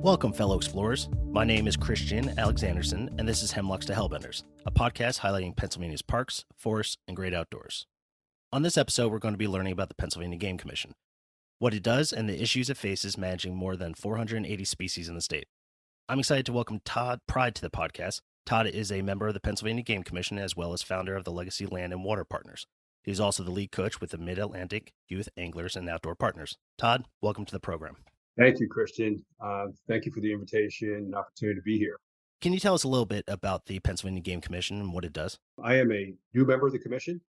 Welcome, fellow explorers. My name is Christian Alexandersen, and this is Hemlocks to Hellbenders, a podcast highlighting Pennsylvania's parks, forests, and great outdoors. On this episode, we're going to be learning about the Pennsylvania Game Commission, what it does, and the issues it faces managing more than 480 species in the state. I'm excited to welcome Todd Pride to the podcast. Todd is a member of the Pennsylvania Game Commission as well as founder of the Legacy Land and Water Partners. He's also the lead coach with the Mid-Atlantic Youth Anglers and Outdoor Partners. Todd, welcome to the program. Thank you, Christian. Thank you for the invitation and opportunity to be here. Can you tell us a little bit about the Pennsylvania Game Commission and what it does? I am a new member of the commission,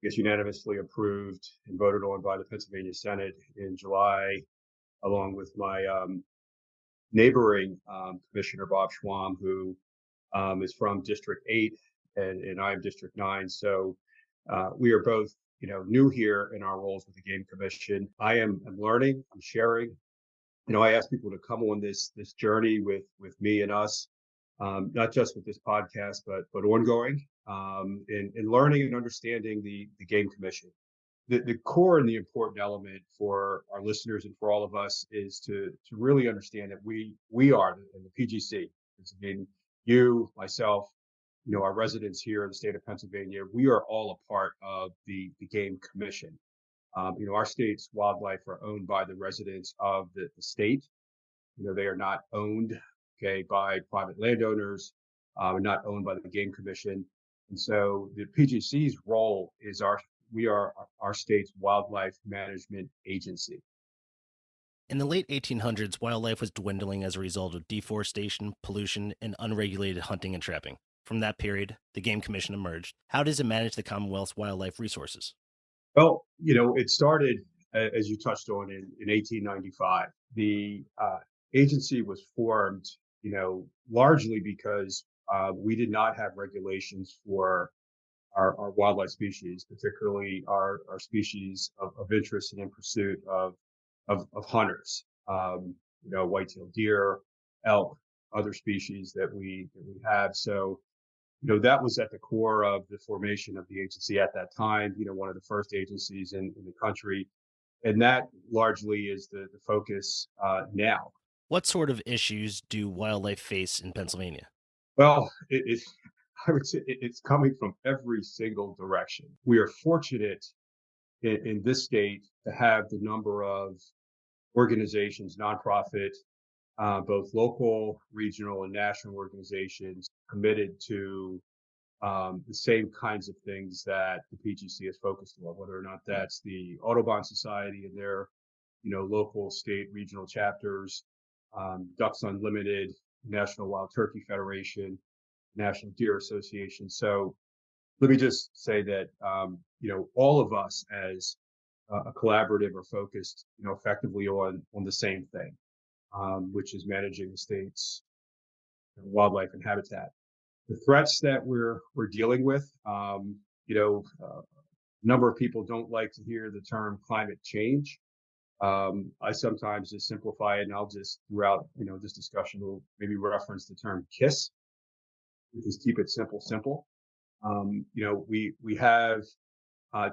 unanimously approved and voted on by the Pennsylvania Senate in July, along with my neighboring Commissioner, Bob Schwam, who is from District 8 and I'm District 9. So we are both new here in our roles with the Game Commission. I'm learning, I'm sharing. I ask people to come on this journey with me and us, not just with this podcast, but ongoing, in learning and understanding the Game Commission. The core and the important element for our listeners and for all of us is to really understand that we are in the PGC. You, myself, our residents here in the state of Pennsylvania, we are all a part of the Game Commission. Our state's wildlife are owned by the residents of the state. They are not owned, by private landowners, not owned by the Game Commission. And so the PGC's role is we are our state's wildlife management agency. In the late 1800s, wildlife was dwindling as a result of deforestation, pollution, and unregulated hunting and trapping. From that period, the Game Commission emerged. How does it manage the Commonwealth's wildlife resources? Well, it started, as you touched on, in 1895. The agency was formed, largely because we did not have regulations for our wildlife species, particularly our species of interest and in pursuit of hunters, white-tailed deer, elk, other species that we have. So, that was at the core of the formation of the agency at that time, one of the first agencies in the country. And that largely is the focus now. What sort of issues do wildlife face in Pennsylvania? Well, I would say it's coming from every single direction. We are fortunate in this state to have the number of organizations, nonprofit, both local, regional, and national organizations committed to the same kinds of things that the PGC is focused on, whether or not that's the Audubon Society and their, local, state, regional chapters, Ducks Unlimited, National Wild Turkey Federation, National Deer Association. So let me just say that, all of us as a collaborative are focused, effectively on the same thing. Which is managing the state's wildlife and habitat. The threats that we're dealing with, a number of people don't like to hear the term climate change. I sometimes just simplify it, and I'll just, throughout, this discussion, will maybe reference the term KISS, which is keep it simple. We have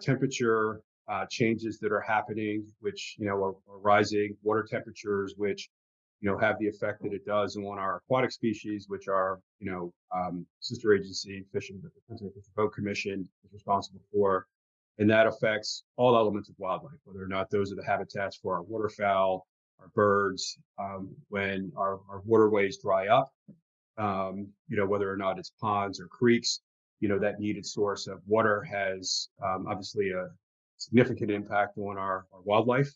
temperature changes that are happening, which, are rising, water temperatures, which have the effect that it does on our aquatic species, which are, sister agency, the Pennsylvania Fish and Boat Commission is responsible for. And that affects all elements of wildlife, whether or not those are the habitats for our waterfowl, our birds, when our waterways dry up, whether or not it's ponds or creeks, that needed source of water has obviously a significant impact on our wildlife.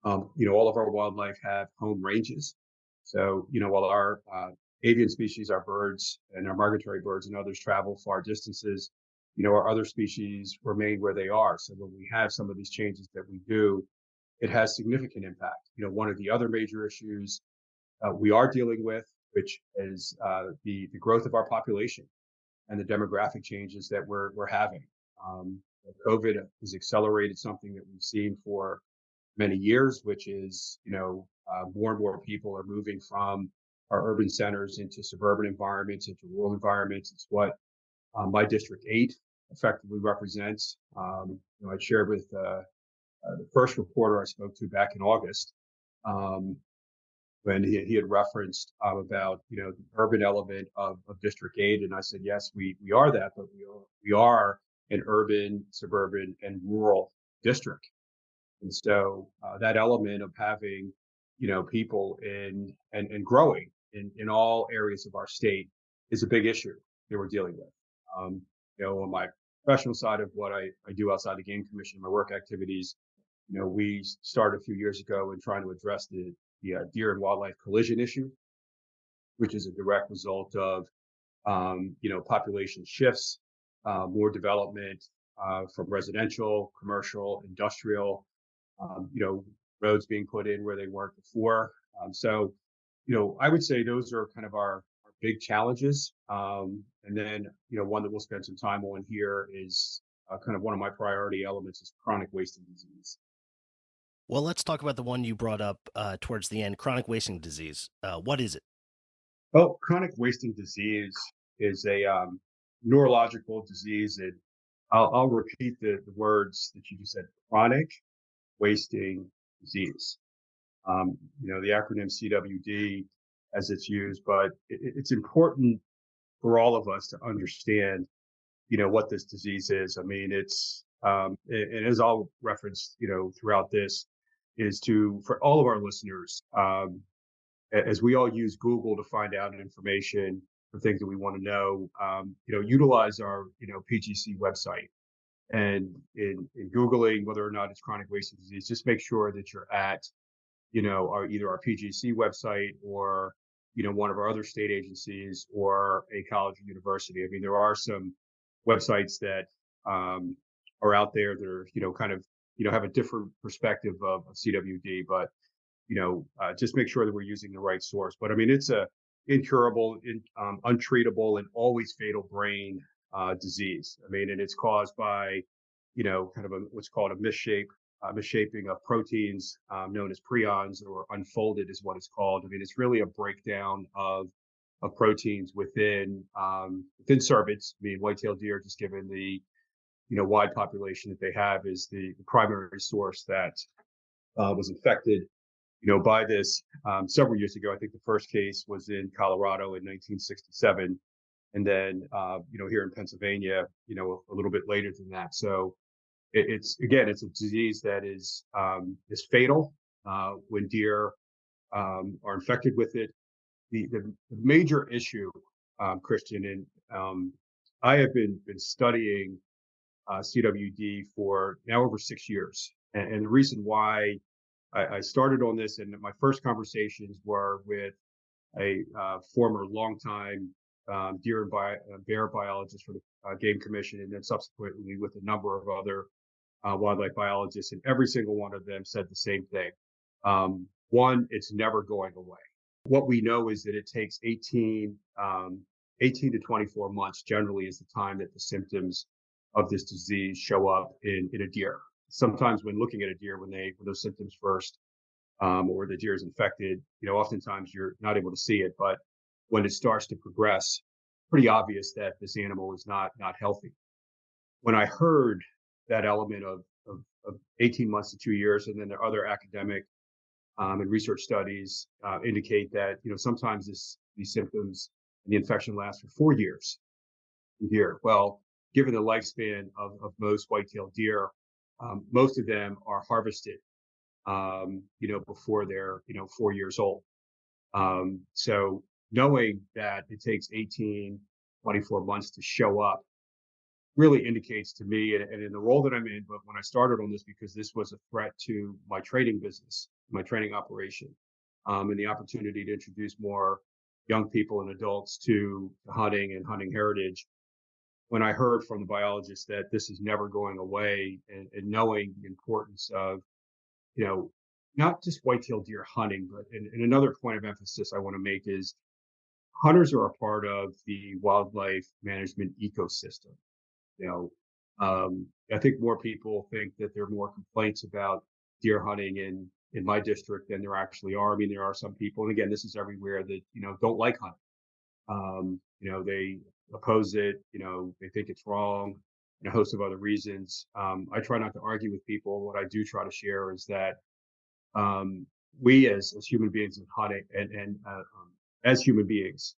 All of our wildlife have home ranges. So, while our avian species, our birds and our migratory birds and others travel far distances, our other species remain where they are. So when we have some of these changes that we do, it has significant impact. One of the other major issues we are dealing with, which is the growth of our population and the demographic changes that we're having. COVID has accelerated something that we've seen for many years, which is, more and more people are moving from our urban centers into suburban environments, into rural environments. It's what my District 8 effectively represents. I shared with the first reporter I spoke to back in August um, when he had referenced about the urban element of District 8, and I said yes, we are that, but we are an urban, suburban, and rural district, and so that element of having people in and growing in all areas of our state is a big issue that we're dealing with. On my professional side of what I do outside the game commission, my work activities, we started a few years ago in trying to address the deer and wildlife collision issue, which is a direct result of population shifts, more development from residential, commercial, industrial, roads being put in where they weren't before. So, I would say those are kind of our big challenges. And then, one that we'll spend some time on here is kind of one of my priority elements is chronic wasting disease. Well, let's talk about the one you brought up towards the end, chronic wasting disease. What is it? Well, chronic wasting disease is a neurological disease. And I'll repeat the words that you just said: chronic wasting disease. The acronym CWD as it's used, but it's important for all of us to understand, what this disease is. I mean, and as I'll reference, throughout this, is for all of our listeners, as we all use Google to find out information for things that we want to know, utilize our, PGC website. And in Googling whether or not it's chronic wasting disease, just make sure that you're at, either our PGC website or, one of our other state agencies or a college or university. I mean, there are some websites that are out there that are, kind of, have a different perspective of CWD, but just make sure that we're using the right source. But I mean, it's a incurable, untreatable, and always fatal brain disease. I mean, and it's caused by, kind of what's called a misshaping of proteins known as prions, or unfolded is what it's called. I mean, it's really a breakdown of proteins within cervids. I mean, white-tailed deer, just given the wide population that they have, is the primary source that was infected by this several years ago. I think the first case was in Colorado in 1967, and then here in Pennsylvania, a little bit later than that. So it's a disease that is fatal when deer are infected with it. The major issue, Christian, and I have been studying CWD for now over 6 years, and the reason why I started on this, and my first conversations were with a former longtime deer and bear biologist for the Game Commission, and then subsequently with a number of other wildlife biologists, and every single one of them said the same thing. One, it's never going away. What we know is that it takes 18 to 24 months generally is the time that the symptoms of this disease show up in a deer. Sometimes when looking at a deer, when those symptoms first, or the deer is infected, oftentimes you're not able to see it, but when it starts to progress, pretty obvious that this animal is not healthy. When I heard that element of 18 months to 2 years, and then there are other academic and research studies indicate that sometimes these symptoms and the infection lasts for 4 years in deer. Well, given the lifespan of most white-tailed deer, most of them are harvested, before they're 4 years old. So knowing that it takes 18, 24 months to show up really indicates to me, and in the role that I'm in, but when I started on this, because this was a threat to my training business, my training operation, and the opportunity to introduce more young people and adults to hunting and hunting heritage. When I heard from the biologist that this is never going away, and knowing the importance of, not just white-tailed deer hunting, but and another point of emphasis I want to make is hunters are a part of the wildlife management ecosystem. I think more people think that there are more complaints about deer hunting in my district than there actually are. I mean, there are some people, and again, this is everywhere, that don't like hunting. They oppose it. They think it's wrong, and a host of other reasons. I try not to argue with people. What I do try to share is that we as human beings and hunting and as human beings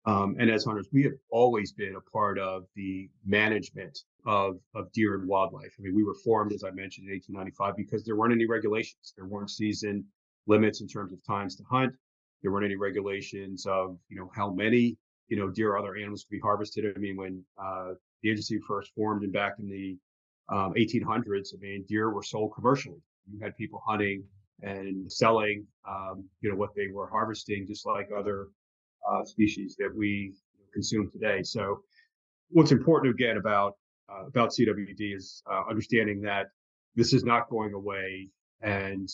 and as hunters, we have always been a part of the management of deer and wildlife. I mean, we were formed, as I mentioned, in 1895 because there weren't any regulations. There weren't season limits in terms of times to hunt. There weren't any regulations of how many deer or other animals could be harvested. I mean, when the agency first formed and back in the 1800s, I mean, deer were sold commercially. You had people hunting and selling, what they were harvesting, just like other species that we consume today. So, what's important again about CWD is understanding that this is not going away, and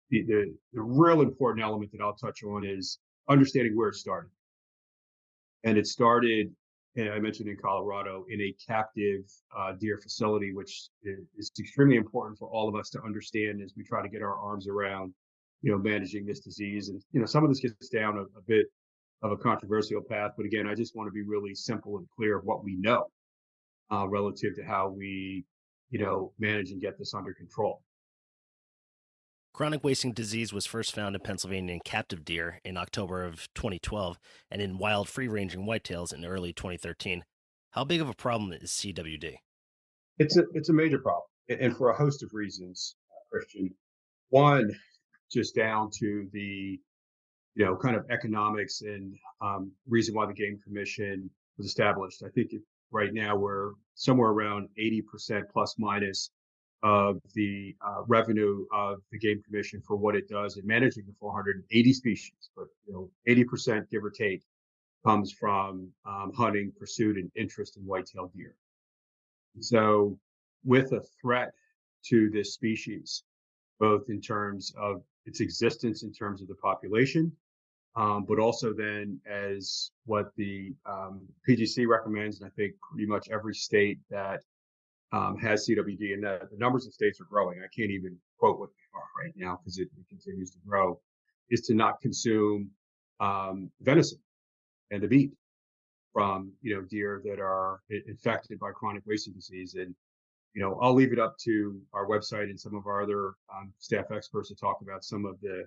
the real important element that I'll touch on is understanding where it started. And it started, and I mentioned in Colorado, in a captive deer facility, which is extremely important for all of us to understand as we try to get our arms around, managing this disease. And some of this gets down a bit of a controversial path, but again, I just want to be really simple and clear of what we know relative to how we, manage and get this under control. Chronic wasting disease was first found in Pennsylvania in captive deer in October of 2012 and in wild free-ranging whitetails in early 2013. How big of a problem is CWD? It's a major problem, and for a host of reasons, Christian. One, just down to the kind of economics and reason why the Game Commission was established. I think right now we're somewhere around 80% plus minus of the revenue of the Game Commission for what it does in managing the 480 species. But 80%, give or take, comes from hunting, pursuit, and interest in white-tailed deer. So, with a threat to this species, both in terms of its existence, in terms of the population, but also then as what the PGC recommends, and I think pretty much every state that has CWD, and the numbers of states are growing. I can't even quote what they are right now because it continues to grow, is to not consume venison and the meat from deer that are infected by chronic wasting disease. And I'll leave it up to our website and some of our other staff experts to talk about some of the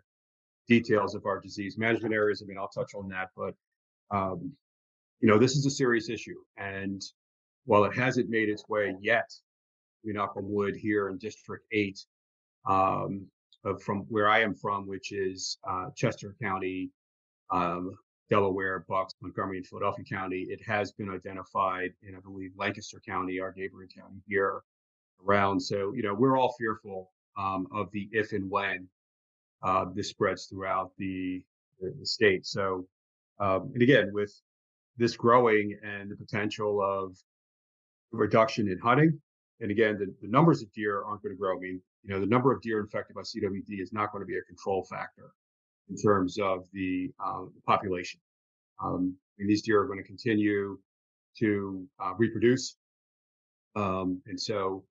details of our disease management areas. I mean, I'll touch on that, but this is a serious issue. And while it hasn't made its way yet, we knock on wood, here in District 8, from where I am from, which is Chester County, Delaware, Bucks, Montgomery, and Philadelphia County, it has been identified in, I believe, Lancaster County, our neighboring county here around. So, we're all fearful of the if and when this spreads throughout the state. So, and again, with this growing and the potential of reduction in hunting, and again, the numbers of deer aren't going to grow. I mean, the number of deer infected by CWD is not going to be a control factor in terms of the population. And these deer are going to continue to reproduce. And so,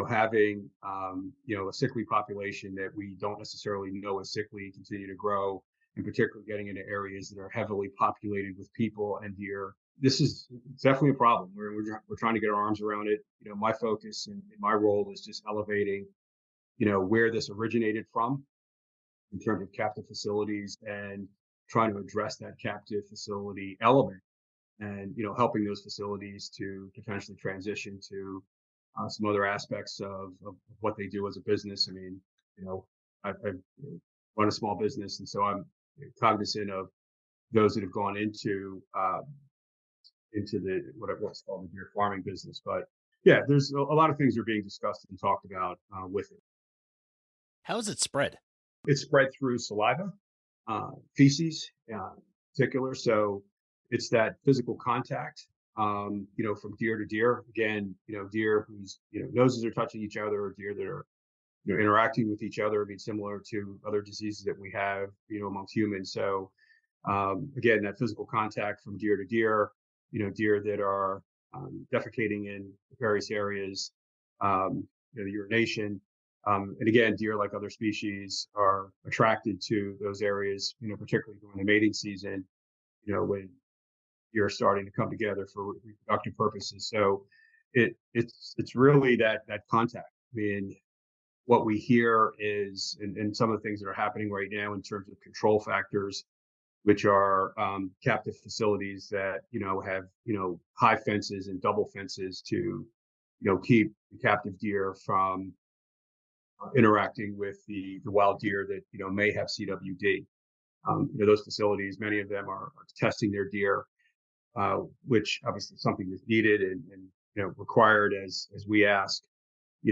having, a sickly population that we don't necessarily know is sickly continue to grow, and particularly getting into areas that are heavily populated with people and deer, this is definitely a problem. We're trying to get our arms around it. My focus and my role is just elevating, where this originated from in terms of captive facilities and trying to address that captive facility element and, helping those facilities to potentially transition to some other aspects of what they do as a business. I mean, I run a small business, and so I'm cognizant of those that have gone into the what's called the deer farming business. But yeah, there's a lot of things that are being discussed and talked about with it. How is it spread? It's spread through saliva, feces, in particular. So it's that physical contact, from deer to deer. Again, deer whose noses are touching each other, or deer that are interacting with each other. I mean, similar to other diseases that we have, amongst humans. So again, that physical contact from deer to deer. Deer that are defecating in various areas, the urination. And again, deer, like other species, are attracted to those areas, particularly during the mating season, when deer are starting to come together for reproductive purposes. So it's really that contact. I mean, what we hear is, and some of the things that are happening right now in terms of control factors, which are captive facilities that have high fences and double fences to keep the captive deer from interacting with the wild deer that may have CWD. Those facilities, many of them are testing their deer, which obviously is something that's needed and required as we ask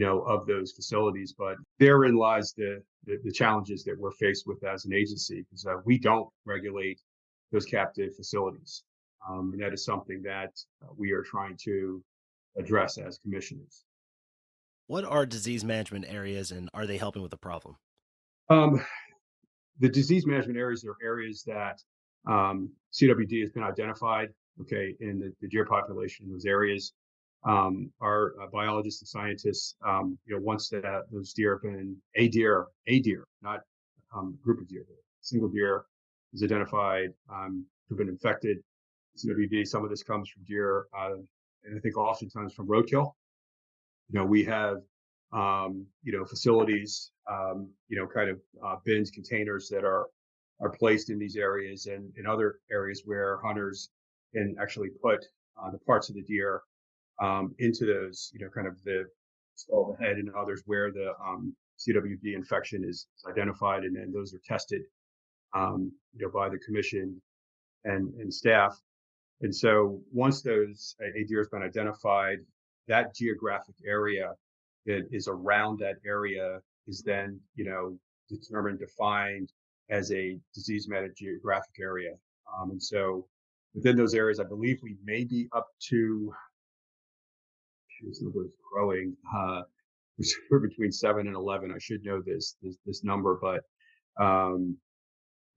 of those facilities. But therein lies the challenges that we're faced with as an agency, because we don't regulate those captive facilities. And that is something that we are trying to address as commissioners. What are disease management areas and are they helping with the problem? Um, the disease management areas are areas that CWD has been identified, okay, in the deer population in those areas. Our biologists and scientists, once that those deer have been a deer, not group of deer, a single deer is identified, who've been infected with CWD. Some of this comes from deer, and I think oftentimes from roadkill. We have facilities, kind of bins, containers that are placed in these areas and in other areas where hunters can actually put the parts of the deer into those, kind of the skull, the head, and others where the CWD infection is identified, and then those are tested, by the commission and staff. And so once a deer has been identified, that geographic area that is around that area is then, determined, defined as a disease managed geographic area. And so within those areas, I believe we may be up to, this number is growing, we're between 7 and 11. I should know this number, but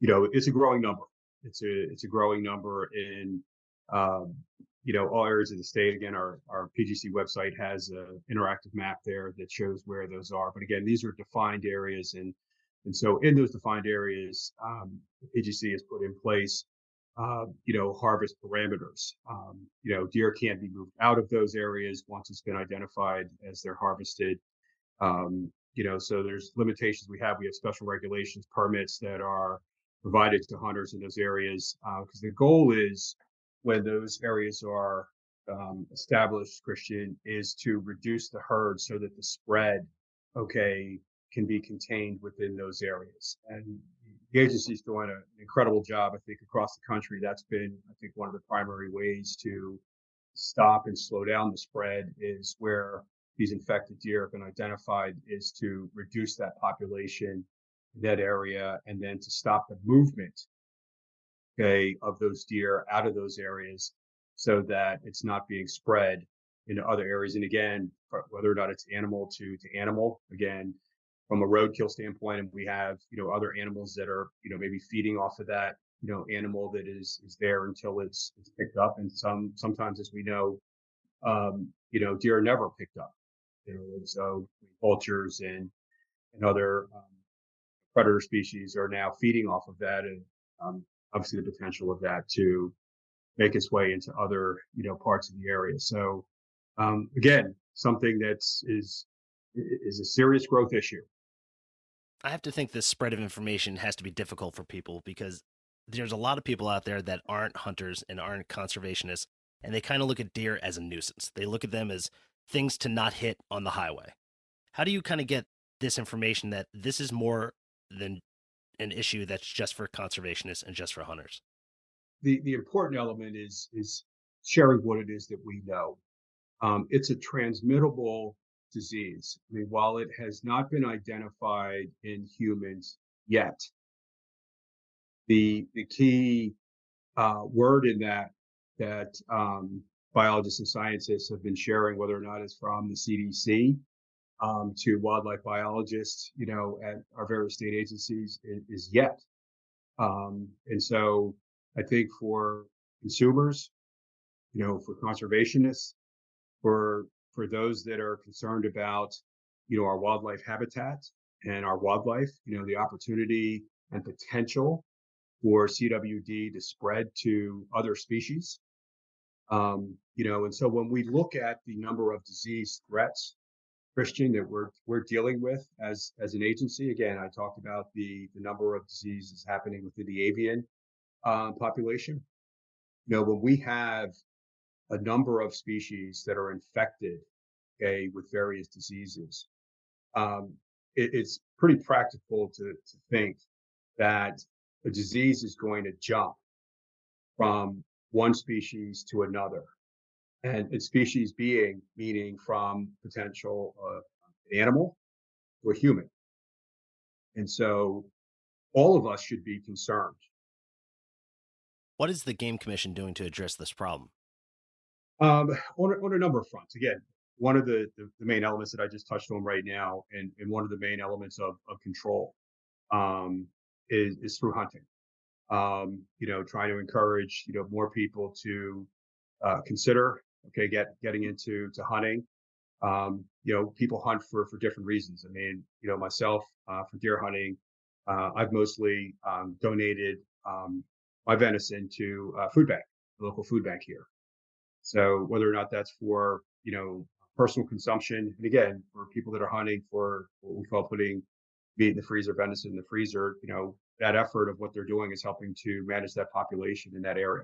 it's a growing number. It's a growing number in all areas of the state. Again, our PGC website has an interactive map there that shows where those are. But again, these are defined areas, and so in those defined areas, the PGC has put in place harvest parameters. Deer can't be moved out of those areas once it's been identified as they're harvested. So there's limitations we have. We have special regulations, permits that are provided to hunters in those areas, because the goal is, when those areas are established, Christian, is to reduce the herd so that the spread, can be contained within those areas. And the agency's doing an incredible job, I think, across the country. That's been, I think, one of the primary ways to stop and slow down the spread, is where these infected deer have been identified, is to reduce that population in that area, and then to stop the movement, of those deer out of those areas, so that it's not being spread into other areas. And again, whether or not it's animal to animal, again, from a roadkill standpoint, and we have other animals that are maybe feeding off of that animal that is there until it's picked up. And sometimes, as we know, deer are never picked up. And so vultures and other predator species are now feeding off of that, and obviously the potential of that to make its way into other parts of the area. So again, something is a serious growth issue. I have to think this spread of information has to be difficult for people because there's a lot of people out there that aren't hunters and aren't conservationists, and they kind of look at deer as a nuisance. They look at them as things to not hit on the highway. How do you kind of get this information that this is more than an issue that's just for conservationists and just for hunters? The important element is sharing what it is that we know. It's a transmittable disease. I mean, while it has not been identified in humans yet, the key word in that biologists and scientists have been sharing, whether or not it's from the CDC to wildlife biologists, at our various state agencies, is yet. And so I think for consumers, for conservationists, for those that are concerned about, our wildlife habitat and our wildlife, the opportunity and potential for CWD to spread to other species. And so when we look at the number of disease threats Christian, that we're dealing with as an agency. Again, I talked about the number of diseases happening within the avian population. When we have a number of species that are infected, okay, with various diseases, um, it's pretty practical to think that a disease is going to jump from one species to another, and its species being meaning from potential animal to a human. And so all of us should be concerned. What is the Game Commission doing to address this problem? On a number of fronts. Again, one of the main elements that I just touched on right now, and one of the main elements of control, um, is through hunting. Trying to encourage more people to consider getting into hunting. People hunt for different reasons. I mean, myself, for deer hunting, I've mostly donated my venison to food bank, the local food bank here. So whether or not that's for personal consumption, and again, for people that are hunting for what we call putting meat in the freezer, venison in the freezer, that effort of what they're doing is helping to manage that population in that area.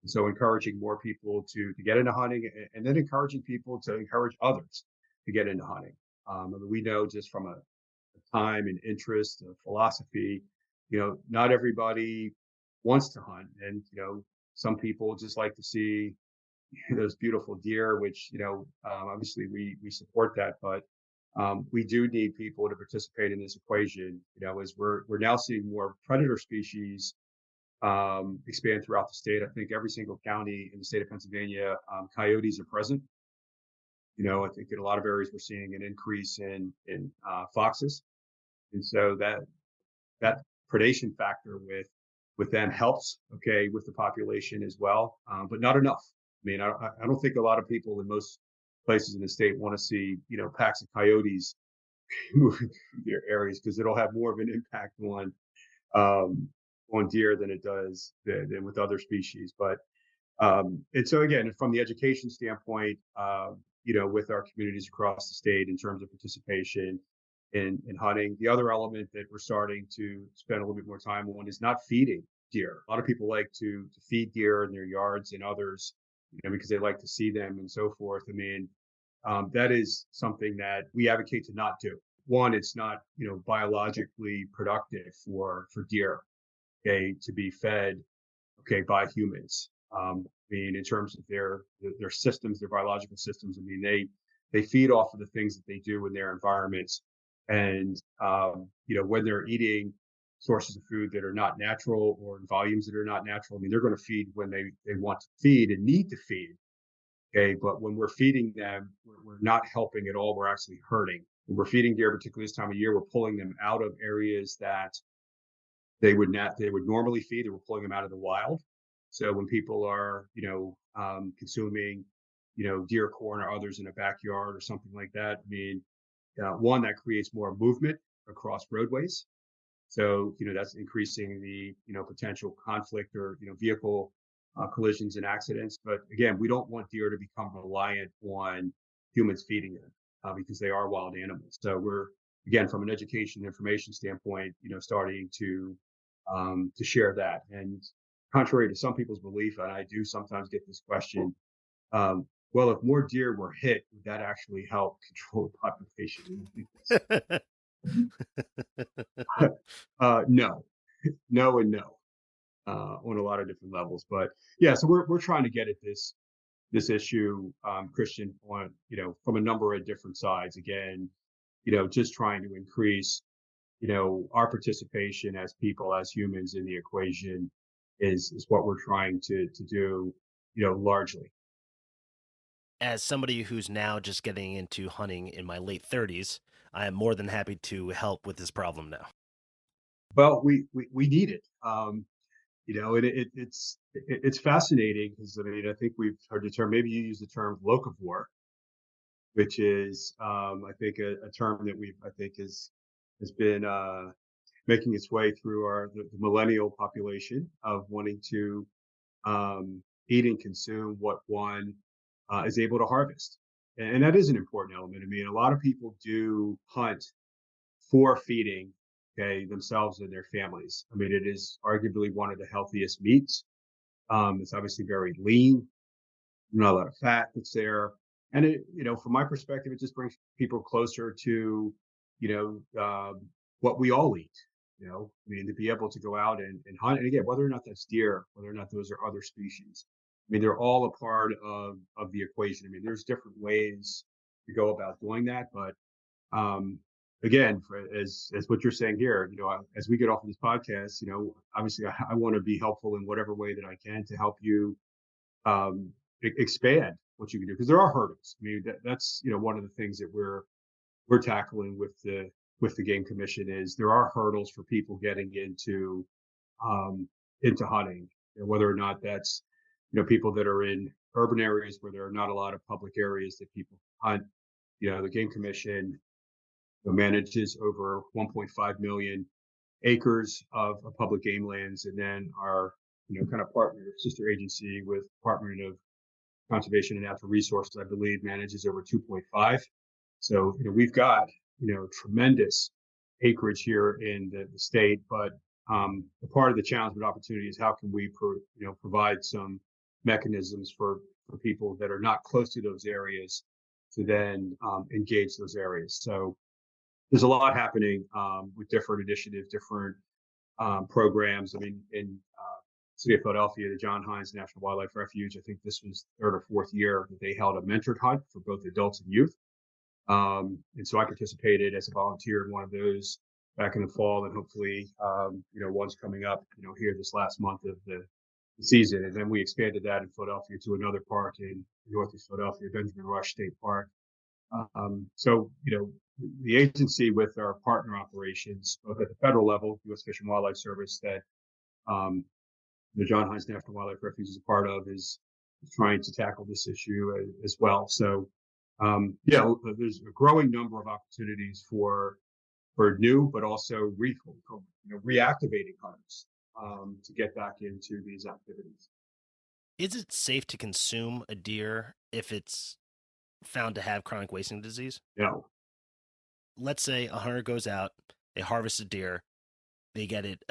And so encouraging more people to get into hunting, and then encouraging people to encourage others to get into hunting. I mean, we know just from a time and interest, philosophy, not everybody wants to hunt, and some people just like to see those beautiful deer, which obviously we support that, but we do need people to participate in this equation. As we're now seeing more predator species expand throughout the state. I think every single county in the state of Pennsylvania, coyotes are present. I think in a lot of areas we're seeing an increase in foxes, and so that predation factor with them helps, okay, with the population as well, but not enough. I mean, I don't think a lot of people in most places in the state want to see packs of coyotes moving through their areas, because it'll have more of an impact um, on deer than it does than with other species. But and so again, from the education standpoint, with our communities across the state in terms of participation in hunting, the other element that we're starting to spend a little bit more time on is not feeding deer. A lot of people like to feed deer in their yards and others, because they like to see them and so forth. I mean, that is something that we advocate to not do. One, it's not biologically productive for deer, okay, to be fed by humans. I mean, in terms of their systems, their biological systems. I mean, they feed off of the things that they do in their environments, and when they're eating sources of food that are not natural or in volumes that are not natural, I mean, they're going to feed when they want to feed and need to feed. Okay, but when we're feeding them, we're not helping at all. We're actually hurting. When we're feeding deer, particularly this time of year, we're pulling them out of areas that they would normally feed. They were pulling them out of the wild. So when people are consuming deer corn or others in a backyard or something like that, I mean, one, that creates more movement across roadways. So that's increasing the potential conflict or vehicle collisions and accidents. But again, we don't want deer to become reliant on humans feeding them, because they are wild animals. So we're, again, from an education information standpoint, starting to share that. And contrary to some people's belief, and I do sometimes get this question, well, if more deer were hit, would that actually help control the population? No, no, and no, on a lot of different levels. But yeah, so we're trying to get at this issue, Christian, on from a number of different sides. Again, just trying to increase our participation as people, as humans in the equation is what we're trying to do, largely. As somebody who's now just getting into hunting in my late 30s, I am more than happy to help with this problem now. Well, we need it. It's fascinating because I mean, I think we've heard the term. Maybe you use the term locavore, which is I think a term that I think has been making its way through the millennial population of wanting to eat and consume what one is able to harvest. And that is an important element. I mean, a lot of people do hunt for feeding, okay, themselves and their families. I mean, it is arguably one of the healthiest meats. It's obviously very lean, not a lot of fat that's there. And it, from my perspective, it just brings people closer to, what we all eat. I mean, to be able to go out and hunt, and again, whether or not that's deer, whether or not those are other species, I mean, they're all a part of the equation. I mean, there's different ways to go about doing that, but again, as what you're saying here, as we get off of this podcast, obviously I want to be helpful in whatever way that I can to help you expand what you can do, because there are hurdles. I mean, that's one of the things that we're tackling with the game commission is there are hurdles for people getting into hunting, whether or not that's people that are in urban areas where there are not a lot of public areas that people hunt. The game commission manages over 1.5 million acres of public game lands, and then our kind of partner sister agency with Department of Conservation and Natural Resources, I believe, manages over 2.5. So we've got tremendous acreage here in the state, but a part of the challenge and opportunity is how can we provide some mechanisms for people that are not close to those areas to then engage those areas. So there's a lot happening with different initiatives, different programs. I mean, in city of Philadelphia, the John Hines National Wildlife Refuge, I think this was third or fourth year that they held a mentored hunt for both adults and youth. And so I participated as a volunteer in one of those back in the fall, and hopefully, one's coming up, here this last month of the season. And then we expanded that in Philadelphia to another park in Northeast Philadelphia, Benjamin Rush State Park. So, the agency with our partner operations, both at the federal level, U.S. Fish and Wildlife Service, that the John Hines National Wildlife Refuge is a part of, is trying to tackle this issue as well. So, there's a growing number of opportunities for new, but also reactivating hunters to get back into these activities. Is it safe to consume a deer if it's found to have chronic wasting disease? No. Let's say a hunter goes out, they harvest a deer, they get it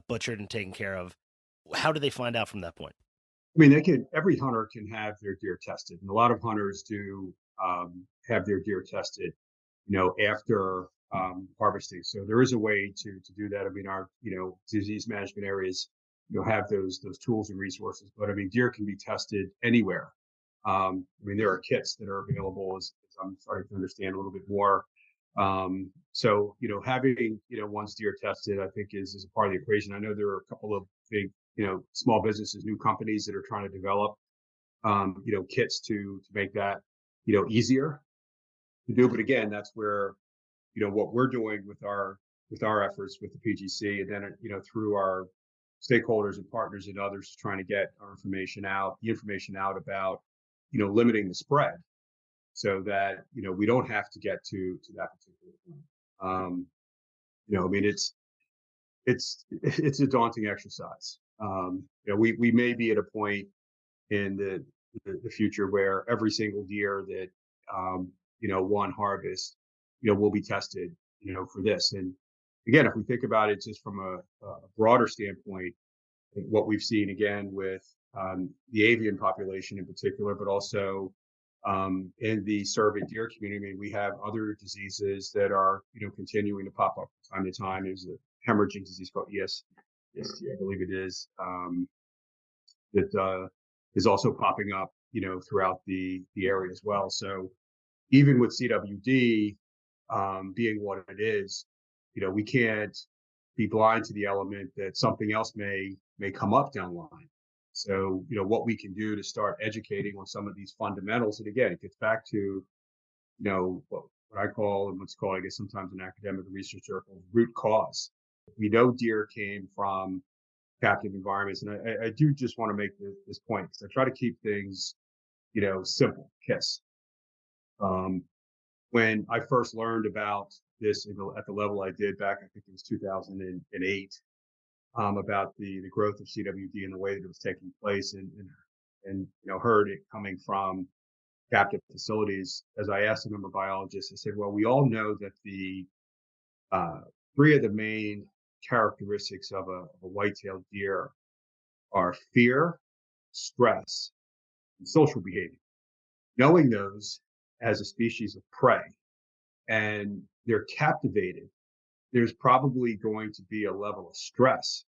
butchered and taken care of. How do they find out from that point? I mean, every hunter can have their deer tested, and a lot of hunters do have their deer tested, after harvesting. So there is a way to do that. I mean, our disease management areas have those tools and resources, but I mean, deer can be tested anywhere. I mean, there are kits that are available as I'm starting to understand a little bit more. So having one's deer tested, I think is a part of the equation. I know there are a couple of big small businesses, new companies that are trying to develop kits to make that easier to do. But again, that's where what we're doing with our efforts with the PGC, and then through our stakeholders and partners and others, trying to get the information out about limiting the spread, so that we don't have to get to that particular point. I mean, it's a daunting exercise. We may be at a point in the future where every single deer that one harvest will be tested for this. And again, if we think about it just from a broader standpoint, what we've seen again with the avian population in particular, but also in the cervid deer community, we have other diseases that are continuing to pop up from time to time. There's a hemorrhaging disease called EST, I believe it is, that is also popping up throughout the area as well. So even with CWD being what it is, we can't be blind to the element that something else may come up down the line. So, what we can do to start educating on some of these fundamentals. And again, it gets back to, what I call, and what's called, I guess, sometimes in academic research circles, root cause. We know deer came from captive environments. And I do just want to make this point, because I try to keep things, simple, KISS. When I first learned about this at the level I did back, I think it was 2008, about the growth of CWD and the way that it was taking place, and heard it coming from captive facilities, as I asked a number of biologists, I said, well, we all know that the uh, three of the main characteristics of a white-tailed deer are fear, stress, and social behavior. Knowing those as a species of prey and they're captivated, there's probably going to be a level of stress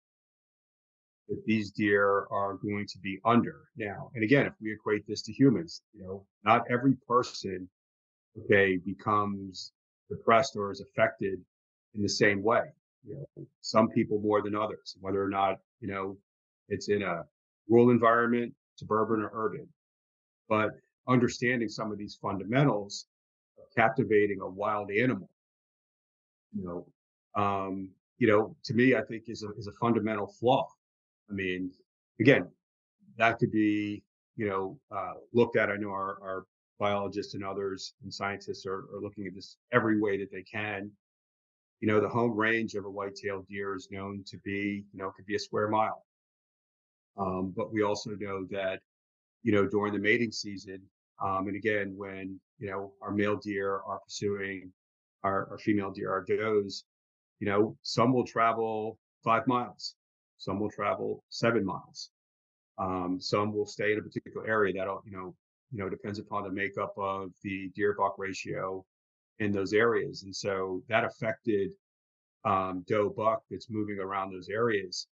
that these deer are going to be under now. And again, if we equate this to humans, not every person, okay, becomes depressed or is affected in the same way. Some people more than others, whether or not, it's in a rural environment, suburban or urban. But understanding some of these fundamentals of captivating a wild animal, you know, to me, I think is a fundamental flaw. I mean, again, that could be, looked at. I know our biologists and others and scientists are looking at this every way that they can. The home range of a white-tailed deer is known to be, could be a square mile. But we also know that, during the mating season, and again, when, our male deer are pursuing our female deer, our does, some will travel 5 miles, some will travel 7 miles. Some will stay in a particular area that'll, depends upon the makeup of the deer buck ratio in those areas. And so that affected doe buck that's moving around those areas.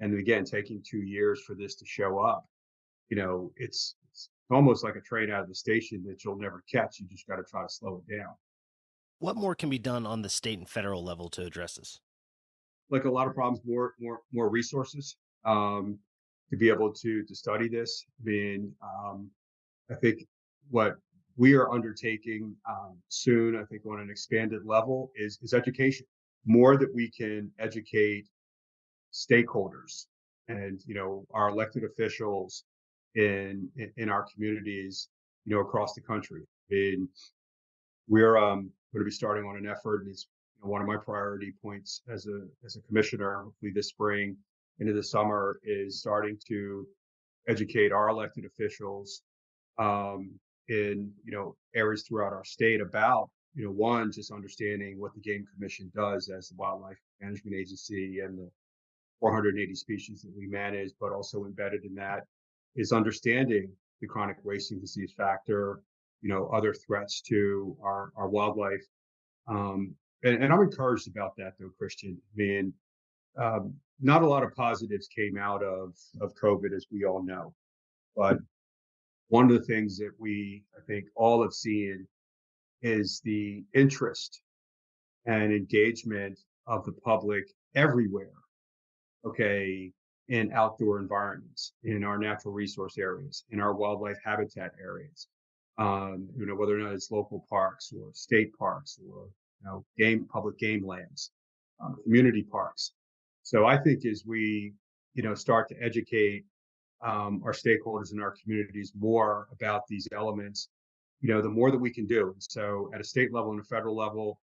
And again, taking 2 years for this to show up, it's almost like a train out of the station that you'll never catch. You just got to try to slow it down. What more can be done on the state and federal level to address this? Like a lot of problems, more resources to be able to study this. I mean, I think what we are undertaking soon, I think on an expanded level, is education. More that we can educate stakeholders and our elected officials in our communities, across the country. I mean, we're going to be starting on an effort, and it's one of my priority points as a commissioner. Hopefully, this spring into the summer is starting to educate our elected officials in areas throughout our state about one, just understanding what the Game Commission does as the wildlife management agency and the 480 species that we manage, but also embedded in that is understanding the chronic wasting disease factor, other threats to our wildlife. And I'm encouraged about that, though, Christian. I mean, not a lot of positives came out of COVID, as we all know. But one of the things that I think, all have seen is the interest and engagement of the public everywhere, okay, in outdoor environments, in our natural resource areas, in our wildlife habitat areas, whether or not it's local parks or state parks or public game lands, community parks. So I think as we start to educate our stakeholders in our communities more about these elements, the more that we can do. And so at a state level and a federal level,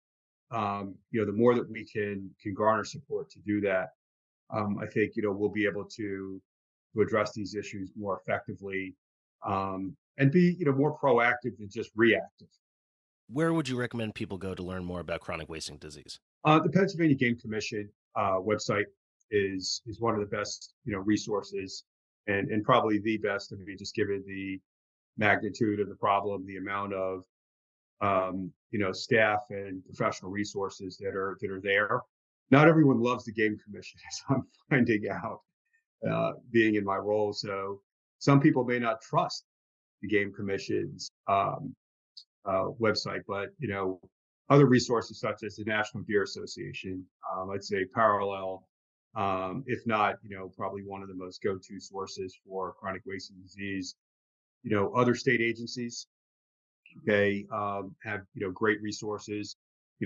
the more that we can garner support to do that, I think we'll be able to address these issues more effectively, and be more proactive than just reactive. Where would you recommend people go to learn more about chronic wasting disease? The Pennsylvania Game Commission website is one of the best resources, and probably the best. I mean, just given the magnitude of the problem, the amount of staff and professional resources that are there. Not everyone loves the Game Commission, as I'm finding out, being in my role. So some people may not trust the Game Commission's website, but other resources such as the National Deer Association, I'd say parallel, if not probably one of the most go-to sources for chronic wasting disease. Other state agencies, they have great resources.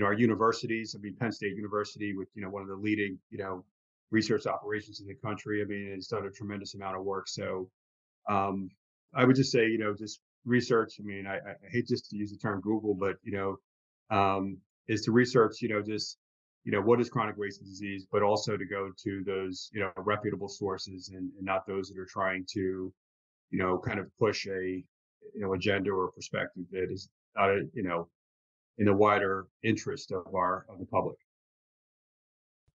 Our universities. I mean, Penn State University, with one of the leading research operations in the country. I mean, it's done a tremendous amount of work. So I would just say just research. I mean, I hate just to use the term Google, but is to research just what is chronic wasting disease, but also to go to those reputable sources and not those that are trying to kind of push a agenda or perspective that is not, in the wider interest of the public.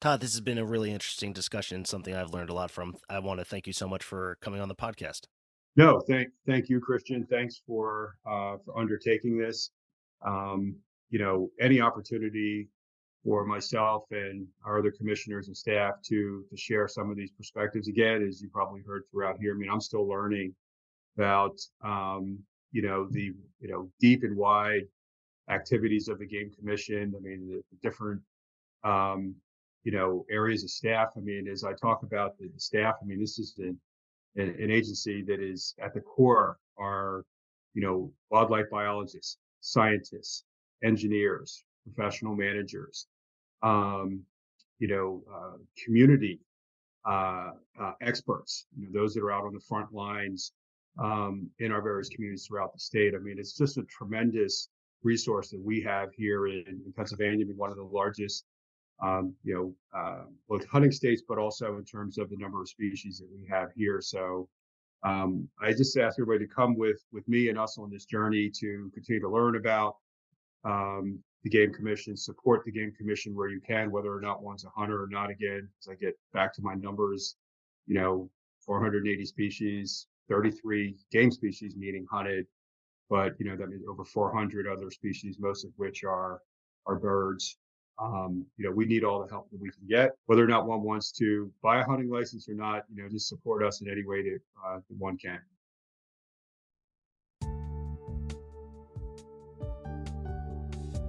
Todd, this has been a really interesting discussion, something I've learned a lot from. I want to thank you so much for coming on the podcast. No, thank you, Christian. Thanks for undertaking this. Any opportunity for myself and our other commissioners and staff to share some of these perspectives. Again, as you probably heard throughout here, I mean, I'm still learning about the deep and wide activities of the Game Commission. I mean, the different areas of staff. I mean, as I talk about the staff, I mean, this is an agency that is at the core are wildlife biologists, scientists, engineers, professional managers, community experts, those that are out on the front lines in our various communities throughout the state. I mean, it's just a tremendous resource that we have here in Pennsylvania, being one of the largest, both hunting states, but also in terms of the number of species that we have here. So I just ask everybody to come with me and us on this journey to continue to learn about the Game Commission, support the Game Commission where you can, whether or not one's a hunter or not. Again, as I get back to my numbers, 480 species, 33 game species meaning hunted, but that means over 400 other species, most of which are birds. We need all the help that we can get, whether or not one wants to buy a hunting license or not. Just support us in any way that one can.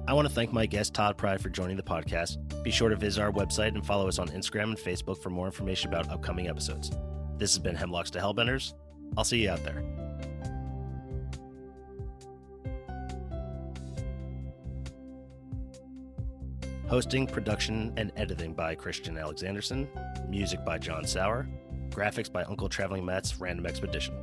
I want to thank my guest, Todd Pride, for joining the podcast. Be sure to visit our website and follow us on Instagram and Facebook for more information about upcoming episodes. This has been Hemlocks to Hellbenders. I'll see you out there. Hosting, production, and editing by Christian Alexandersen. Music by John Sauer. Graphics by Uncle Traveling Matt's Random Expedition.